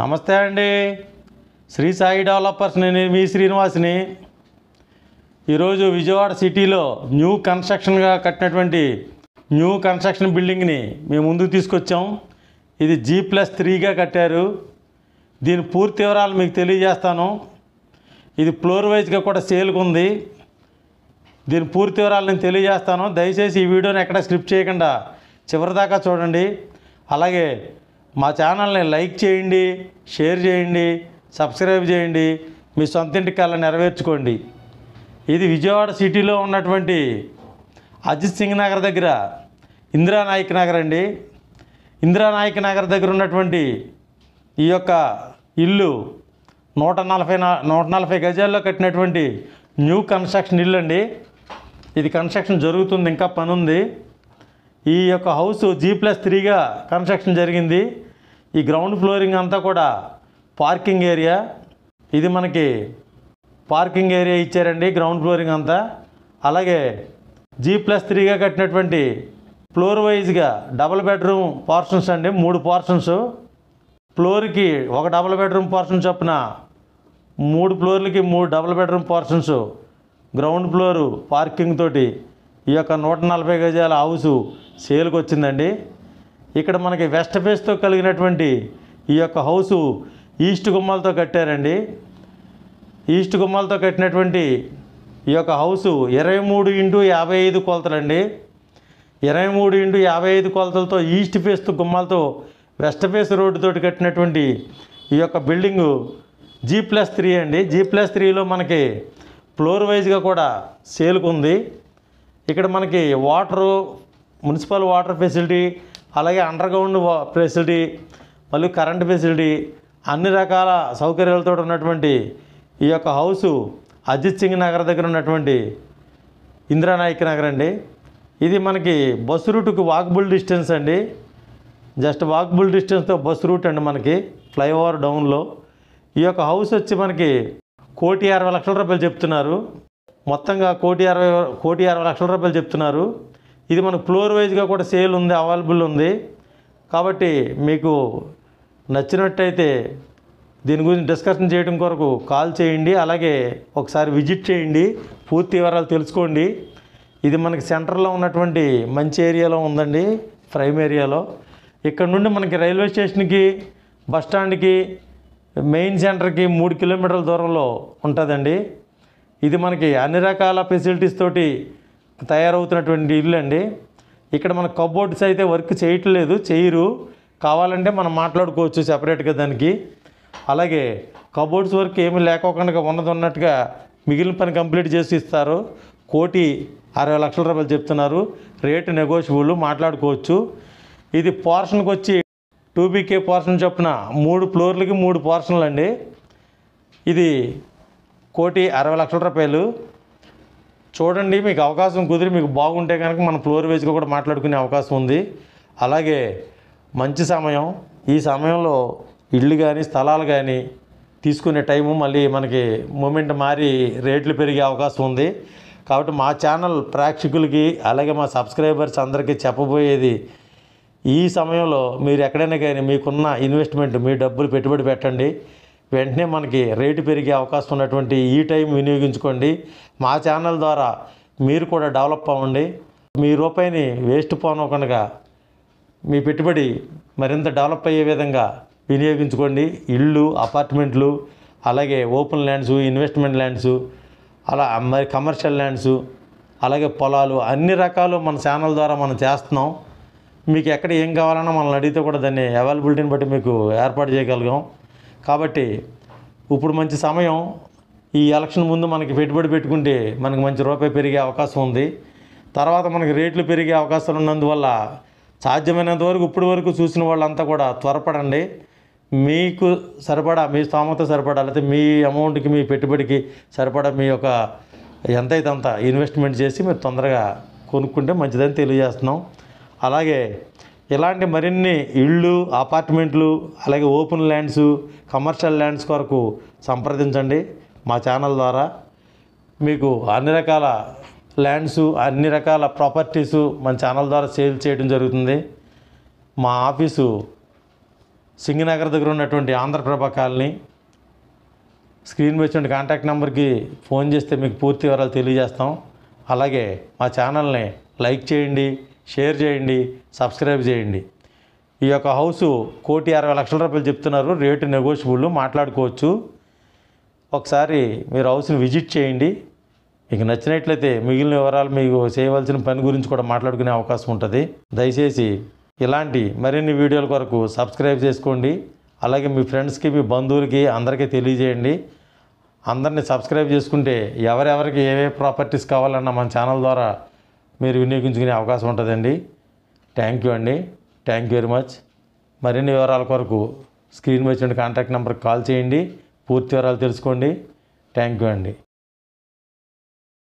నమస్తే అండి. శ్రీ సాయి డెవలపర్స్, నేను మీ శ్రీనివాస్ని. ఈరోజు విజయవాడ సిటీలో న్యూ కన్స్ట్రక్షన్ బిల్డింగ్ని మేము ముందుకు తీసుకొచ్చాం. ఇది G+3గా కట్టారు. దీని పూర్తి వివరాలు మీకు తెలియజేస్తాను. ఇది ఫ్లోర్ వైజ్గా కూడా సేల్కి ఉంది. దీని పూర్తి వివరాలు నేను తెలియజేస్తాను. దయచేసి ఈ వీడియోని ఎక్కడ స్కిప్ చేయకుండా చివరిదాకా చూడండి. అలాగే మా ఛానల్ని లైక్ చేయండి, షేర్ చేయండి, సబ్స్క్రైబ్ చేయండి. మీ సొంత ఇంటి కళ నెరవేర్చుకోండి. ఇది విజయవాడ సిటీలో ఉన్నటువంటి అజిత్ సింగ్ నగర్ దగ్గర ఇందిరానాయక్ నగర్ అండి. ఇందిరానాయక్ నగర్ దగ్గర ఉన్నటువంటి ఈ యొక్క ఇల్లు 140 గజాల్లో కట్టినటువంటి న్యూ కన్స్ట్రక్షన్ ఇల్లు అండి. ఇది కన్స్ట్రక్షన్ జరుగుతుంది, ఇంకా పని ఉంది. ఈ యొక్క హౌస్ G+3గా కన్స్ట్రక్షన్ జరిగింది. ఈ గ్రౌండ్ ఫ్లోరింగ్ అంతా కూడా పార్కింగ్ ఏరియా. ఇది మనకి పార్కింగ్ ఏరియా ఇచ్చారండి, గ్రౌండ్ ఫ్లోరింగ్ అంతా. అలాగే G+3గా కట్టినటువంటి ఫ్లోర్ వైజ్గా డబుల్ బెడ్రూమ్ పోర్షన్స్ అండి, 3 పోర్షన్స్. ఫ్లోర్కి ఒక డబుల్ బెడ్రూమ్ పోర్షన్ చొప్పున 3 ఫ్లోర్లకి 3 double bedroom portions. Ground floor parking తోటి ఈ యొక్క 140 గజాల హౌసు సేల్కి వచ్చిందండి. ఇక్కడ మనకి వెస్ట్ ఫేస్తో కలిగినటువంటి ఈ యొక్క హౌసు ఈస్ట్ గుమ్మాలతో కట్టారండి. ఈస్ట్ గుమ్మాలతో కట్టినటువంటి ఈ యొక్క హౌసు 23x55 కొలతలండి. 23x55 కొలతలతో ఈస్ట్ ఫేస్ గుమ్మాలతో వెస్ట్ ఫేస్ రోడ్డుతోటి కట్టినటువంటి ఈ యొక్క బిల్డింగు G+3 అండి. G+3లో మనకి ఫ్లోర్ వైజ్గా కూడా సేల్కి ఉంది. ఇక్కడ మనకి మున్సిపల్ వాటర్ ఫెసిలిటీ, అలాగే అండర్గ్రౌండ్ ఫెసిలిటీ, మళ్ళీ కరెంట్ ఫెసిలిటీ, అన్ని రకాల సౌకర్యాలతో ఉన్నటువంటి ఈ యొక్క హౌసు అజిత్ సింగ్ నగర్ దగ్గర ఉన్నటువంటి ఇందిరానాయక్ నగర్ అండి. ఇది మనకి బస్సు రూట్కి వాకబుల్ డిస్టెన్స్ అండి. జస్ట్ వాకబుల్ డిస్టెన్స్తో బస్సు రూట్ అండి మనకి, ఫ్లైఓవర్ డౌన్లో. ఈ యొక్క హౌస్ వచ్చి మనకి 1,60,00,000 రూపాయలు చెప్తున్నారు. మొత్తంగా 1,60,00,000 రూపాయలు చెప్తున్నారు. ఇది మనకు ఫ్లోర్ వైజ్గా కూడా సేల్ ఉంది, అవైలబుల్ ఉంది. కాబట్టి మీకు నచ్చినట్టయితే దీని గురించి డిస్కషన్ చేయడం కొరకు కాల్ చేయండి. అలాగే ఒకసారి విజిట్ చేయండి, పూర్తి వివరాలు తెలుసుకోండి. ఇది మనకి సెంటర్లో ఉన్నటువంటి మంచి ఏరియాలో ఉందండి, ప్రైమ్ ఏరియాలో. ఇక్కడ నుండి మనకి రైల్వే స్టేషన్కి, బస్ స్టాండ్కి, మెయిన్ సెంటర్కి 3 కిలోమీటర్ల దూరంలో ఉంటుందండి. ఇది మనకి అన్ని రకాల ఫెసిలిటీస్ తోటి తయారవుతున్నటువంటి ఇల్లు అండి. ఇక్కడ మన కబోర్డ్స్ అయితే వర్క్ చేయరు, కావాలంటే మనం మాట్లాడుకోవచ్చు సెపరేట్గా దానికి. అలాగే కబోర్డ్స్ వర్క్ ఏమీ లేకోకుండా ఉన్నట్టుగా మిగిలిన పని కంప్లీట్ చేసి ఇస్తారు. 1,60,00,000 రూపాయలు చెప్తున్నారు. రేటు నెగోషియబుల్, మాట్లాడుకోవచ్చు. ఇది పోర్షన్కి వచ్చి 2BK పోర్షన్ చొప్పున 3 ఫ్లోర్లకి 3 పోర్షన్లు అండి. ఇది 1,60,00,000 రూపాయలు. చూడండి, మీకు అవకాశం కుదిరి మీకు బాగుంటే కనుక మన ఫ్లోర్ వైజ్గా కూడా మాట్లాడుకునే అవకాశం ఉంది. అలాగే మంచి సమయం, ఈ సమయంలో ఇళ్ళు కానీ స్థలాలు కానీ తీసుకునే టైము మళ్ళీ మనకి మూమెంట్ మారి రేట్లు పెరిగే అవకాశం ఉంది. కాబట్టి మా ఛానల్ ప్రేక్షకులకి, అలాగే మా సబ్స్క్రైబర్స్ అందరికీ చెప్పబోయేది, ఈ సమయంలో మీరు ఎక్కడైనా కానీ మీకున్న ఇన్వెస్ట్మెంట్, మీ డబ్బులు పెట్టుబడి పెట్టండి. వెంటనే మనకి రేటు పెరిగే అవకాశం ఉన్నటువంటి ఈ టైం వినియోగించుకోండి. మా ఛానల్ ద్వారా మీరు కూడా డెవలప్ అవ్వండి. మీ రూపాయిని వేస్ట్ పోనకుండా మీ పెట్టుబడి మరింత డెవలప్ అయ్యే విధంగా వినియోగించుకోండి. ఇళ్ళు, అపార్ట్మెంట్లు, అలాగే ఓపెన్ ల్యాండ్స్, ఇన్వెస్ట్మెంట్ ల్యాండ్స్, అలా మరి కమర్షియల్ ల్యాండ్స్, అలాగే పొలాలు, అన్ని రకాలు మన ఛానల్ ద్వారా మనం చేస్తున్నాం. మీకు ఎక్కడ ఏం కావాలన్నా మనల్ని అడిగితే కూడా దాన్ని అవైలబిలిటీని బట్టి మీకు ఏర్పాటు చేయగలిగాం. కాబట్టి ఇప్పుడు మంచి సమయం. ఈ ఎలక్షన్ ముందు మనకి పెట్టుబడి పెట్టుకుంటే మనకి మంచి రూపాయి పెరిగే అవకాశం ఉంది. తర్వాత మనకి రేట్లు పెరిగే అవకాశాలు ఉన్నందువల్ల సాధ్యమైనంత వరకు ఇప్పటి వరకు చూసిన వాళ్ళంతా కూడా త్వరపడండి. మీకు సరిపడా, మీ స్థోమత సరిపడా, లేకపోతే మీ అమౌంట్కి, మీ పెట్టుబడికి సరిపడా మీ యొక్క ఎంతైతే అంత ఇన్వెస్ట్మెంట్ చేసి మీరు తొందరగా కొనుక్కుంటే మంచిదని తెలియజేస్తున్నాం. అలాగే ఇలాంటి మరిన్ని ఇళ్ళు, అపార్ట్మెంట్లు, అలాగే ఓపెన్ ల్యాండ్స్, కమర్షియల్ ల్యాండ్స్ కొరకు సంప్రదించండి. మా ఛానల్ ద్వారా మీకు అన్ని రకాల ల్యాండ్స్, అన్ని రకాల ప్రాపర్టీసు మన ఛానల్ ద్వారా సేల్ చేయడం జరుగుతుంది. మా ఆఫీసు సింగనగర్ దగ్గర ఉన్నటువంటి ఆంధ్రప్రభ కాలనీ. స్క్రీన్ మీద వచ్చిన కాంటాక్ట్ నెంబర్కి ఫోన్ చేస్తే మీకు పూర్తి వివరాలు తెలియజేస్తాం. అలాగే మా ఛానల్ని లైక్ చేయండి, షేర్ చేయండి, సబ్స్క్రైబ్ చేయండి. ఈ యొక్క హౌసు 1,60,00,000 రూపాయలు చెప్తున్నారు. రేటు నెగోషియబుల్, మాట్లాడుకోవచ్చు. ఒకసారి మీరు హౌస్ని విజిట్ చేయండి. మీకు నచ్చినట్లయితే మిగిలిన వివరాలు, మీకు చేయవలసిన పని గురించి కూడా మాట్లాడుకునే అవకాశం ఉంటుంది. దయచేసి ఇలాంటి మరిన్ని వీడియోల కొరకు సబ్స్క్రైబ్ చేసుకోండి. అలాగే మీ ఫ్రెండ్స్కి, మీ బంధువులకి అందరికీ తెలియజేయండి. అందరినీ సబ్స్క్రైబ్ చేసుకుంటే ఎవరెవరికి ఏవే ప్రాపర్టీస్ కావాలన్నా మన ఛానల్ ద్వారా మీరు వినియోగించుకునే అవకాశం ఉంటుందండి. థ్యాంక్ యూ అండి. Thank you very much. మరిన్ని వివరాల కొరకు స్క్రీన్ మీద కాంటాక్ట్ నెంబర్కి కాల్ చేయండి. పూర్తి వివరాలు తెలుసుకోండి. థ్యాంక్ యూ అండి.